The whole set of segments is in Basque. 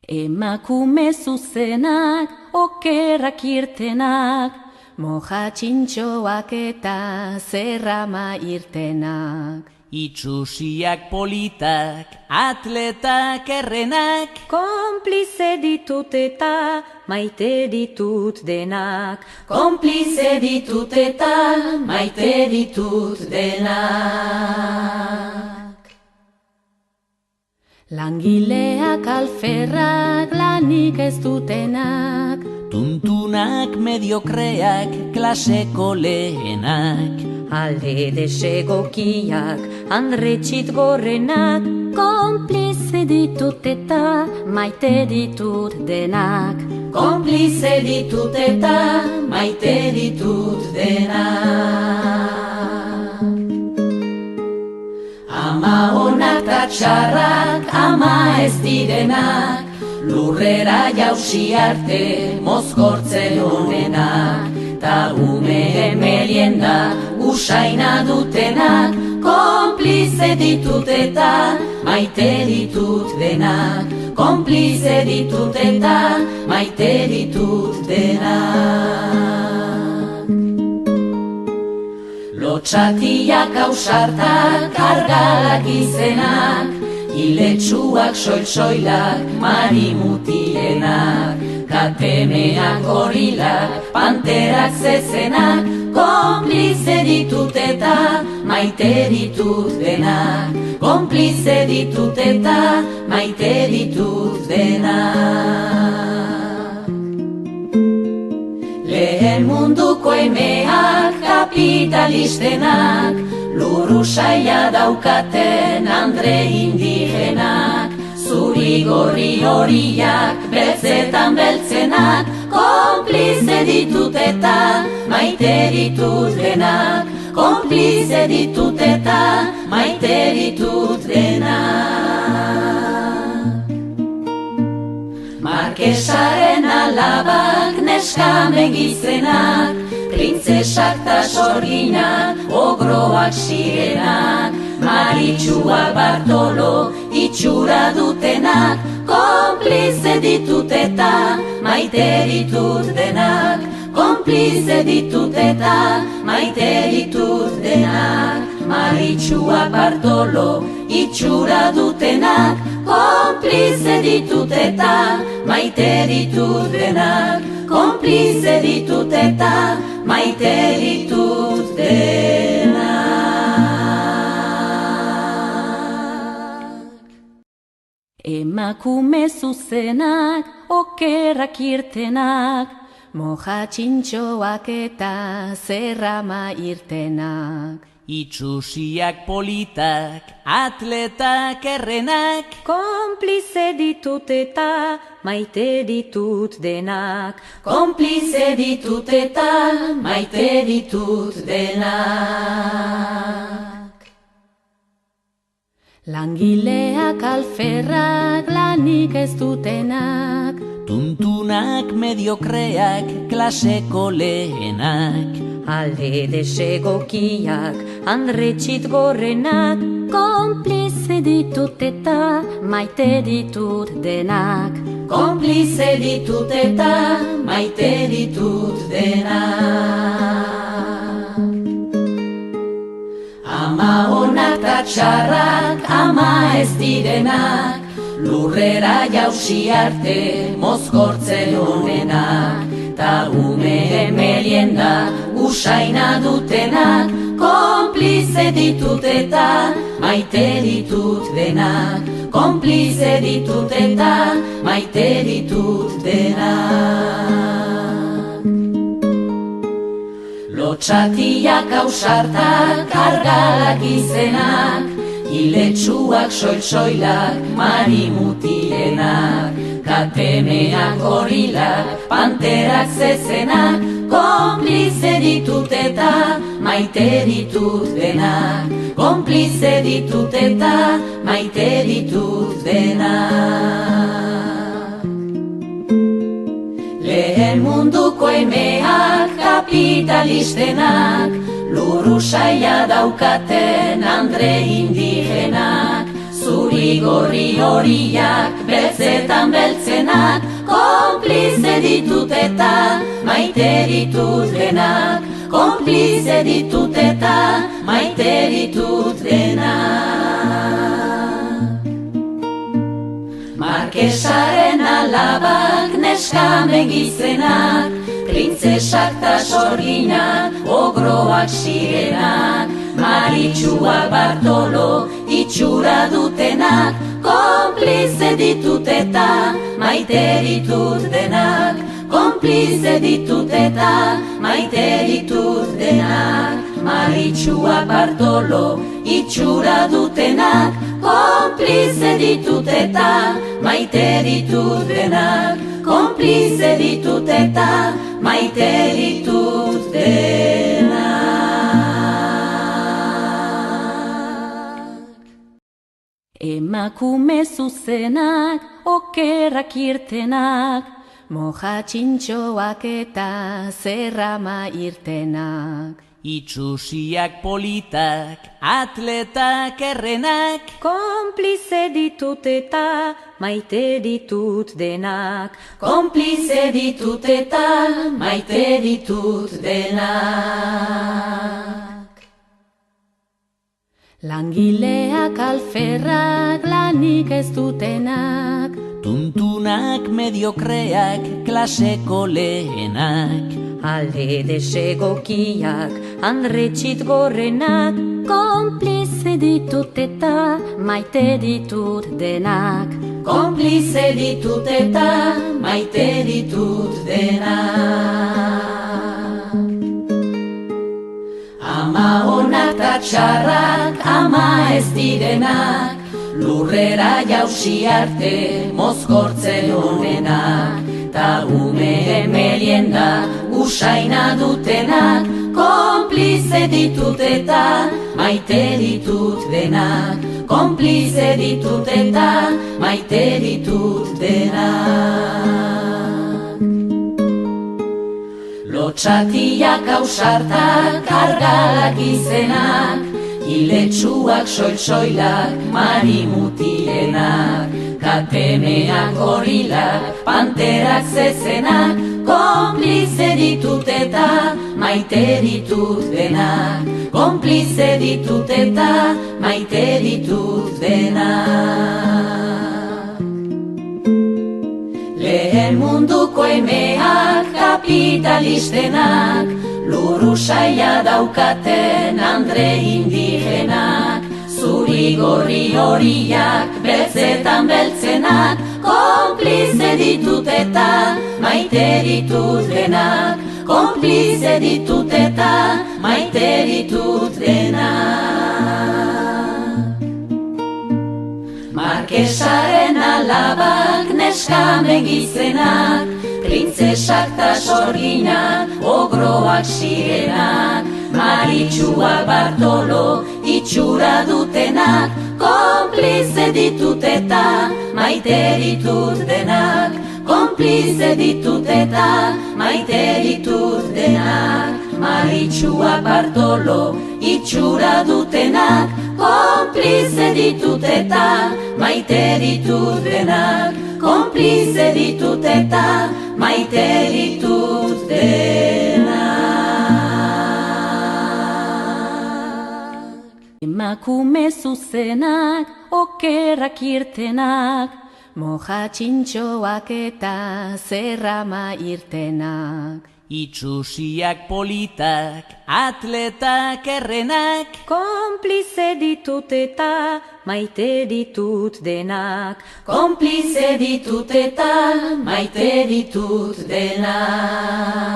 Emakume zuzenak, okerrak irtenak, moja txintxoak eta zerrama irtenak. Itxusiak politak, atletak errenak, Konplize ditut eta maite ditut denak. Konplize ditut eta maite ditut denak. Langileak alferrak, lanik ez dutenak, tuntunak mediokreak, klaseko lehenak, alde desegokiak, andretxit gorrenak, konplize ditut eta maite ditut denak. Konplize ditut eta maite ditut denak. Ama onak ta txarrak, ama ez direnak, lurrera jausi arte mozkortzen honenak, ta ume merienda usaina dutenak, konplize ditut eta maite ditut denak. Konplize ditut eta maite ditut denak. Lotxatiak ausartak, argalak izenak, iletsuak soil-soilak, marimutilenak, katemeak gorilak, panterak zezenak, konplize ditut eta maite ditut denak. Konplize ditut eta maite ditut denak. Lehen munduko emeak, kapitalistenak, lurru saia daukaten andre indigenak, zuri gorri horiak, beltzetan beltzenak, konplize ditut eta maite ditut denak. Konplize ditut eta maite ditut denak. Markesaren alabak, neska megizenak, printzesak ta sorginak, ogroak sirenak, Maritxua Bartolo itxura dutenak, konplize ditut eta maite ditut denak. Konplize ditut eta maite ditut denak. Maritxua Bartolo itxura dutenak, konplize ditut eta maite ditut denak. Konplize ditut eta maite ditut denak. Emakume zuzenak, okerrak irtenak, moja txintxoak eta zerrama irtenak. Itxusiak politak, atletak errenak, Konplize ditut eta maite ditut denak. Konplize ditut eta maite ditut denak. Langileak alferrak, lanik ez dutenak, tuntunak mediokreak, klaseko lehenak, alde desegokiak, andretxit gorrenak, konplize ditut eta maite ditut denak. Konplize ditut eta maite ditut denak. Ama onak ta txarrak, ama ez direnak, lurrera jausi arte mozkortzen honenak, ta ume merienda usaina dutenak, konplize ditut eta maite ditut denak. Konplize ditut eta maite ditut denak. Lotxatiak ausartak, argalak izenak, iletsuak soil-soilak, marimutilenak, katemeak gorilak, panterak zezenak, konplize ditut eta maite ditut denak. Konplize ditut eta maite ditut denak. Lehen munduko emeak, kapitalistenak, lurru saia daukaten andre indigenak, zuri gorri horiak, beltzetan beltzen denak, konplize ditut eta maite ditut denak, konplize ditut eta maite ditut denak. Markesaren alabak, neskamen gizenak, printzesak ta sorginak, ogroak zirenak, Maritxuak Bartolo itxura dutenak, konplize ditut eta maite ditut denak, konplize ditut eta maite ditut denak. Maritxuak Bartolo itxura dutenak, konplize ditut eta maite ditut denak, konplize ditut eta maite ditut denak. Emakume zuzenak, okerrak irtenak, moja txintxoak eta zerrama irtenak. Itxusiak politak, atletak errenak, Konplize ditut eta maite ditut denak, Konplize ditut eta maite ditut denak. Langileak alferrak, lanik ez dutenak, tuntunak mediokreak, klaseko lehenak, alde desegokiak, andretxit gorrenak, konplize ditut eta maite ditut denak, Konplize ditut eta maite ditut denak. Ama onak ta txarrak, ama ez direnak, lurrera jausi arte mozkortzen honenak, ta ume melienda usaina dutenak, konplize ditut eta maite ditut denak, konplize ditut eta maite ditut denak. Lotxatiak ausartak, argalak izenak, iletsuak soil-soilak, marimutienak, katemeak gorilak, panterak zezenak, konplize ditut eta maite ditut denak, konplize ditut eta maite ditut denak. Lehen munduko emeak, kapitalistenak, lurru saia daukaten andre indigenak, zuri gorri horiak, beltzetan beltzenak, konplize ditut eta maite ditut denak, konplize ditut eta maite ditut denak. Markesaren alabak, neskamen gizenak, printzesak ta sorginak, ogroak zirenak, Maritxuak Bartolo itxura dutenak, konplize ditut eta maite ditut denak, konplize ditut eta maite ditut denak. Maritxuak Bartolo itxura dutenak, konplize ditut eta maite ditut denak, konplize ditut eta maite ditut denak. Emakume zuzenak, okerrak irtenak, moja txintxoak eta zerrama irtenak. itxusiak politak, atletak errenak, Konplize ditut eta maite ditut denak, konplize ditut eta maite ditut denak.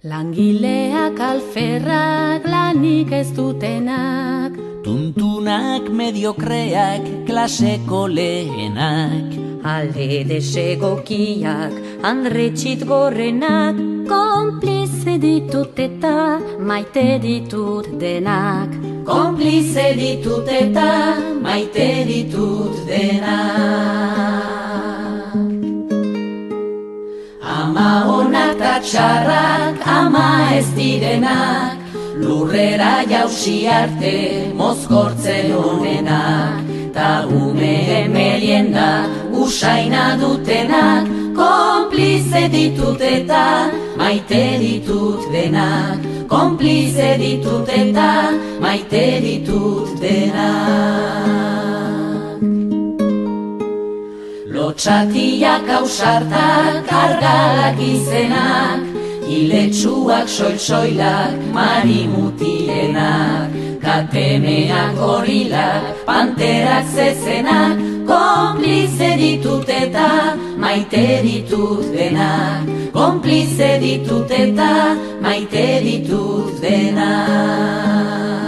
Langileak alferrak, lanik ez dutenak, tuntunak mediokreak, klaseko lehenak, alde desegokiak, andretxit gorrenak, konplize ditut eta maite ditut denak, konplize ditut eta maite ditut denak. Ama onak ta txarrak, ama ez direnak, lurrera jausi arte mozkortzen honenak, ta ume emelien denda usaina dutenak, konplize ditut eta maite ditut denak, konplize ditut eta maite ditut denak. Lotxatiak ausartak, argalak izenak, iletsuak soil-soilak, marimutilenak, katemeak gorilak, panterak zezenak, konplize ditut eta maite ditut denak, konplize ditut eta maite ditut denak.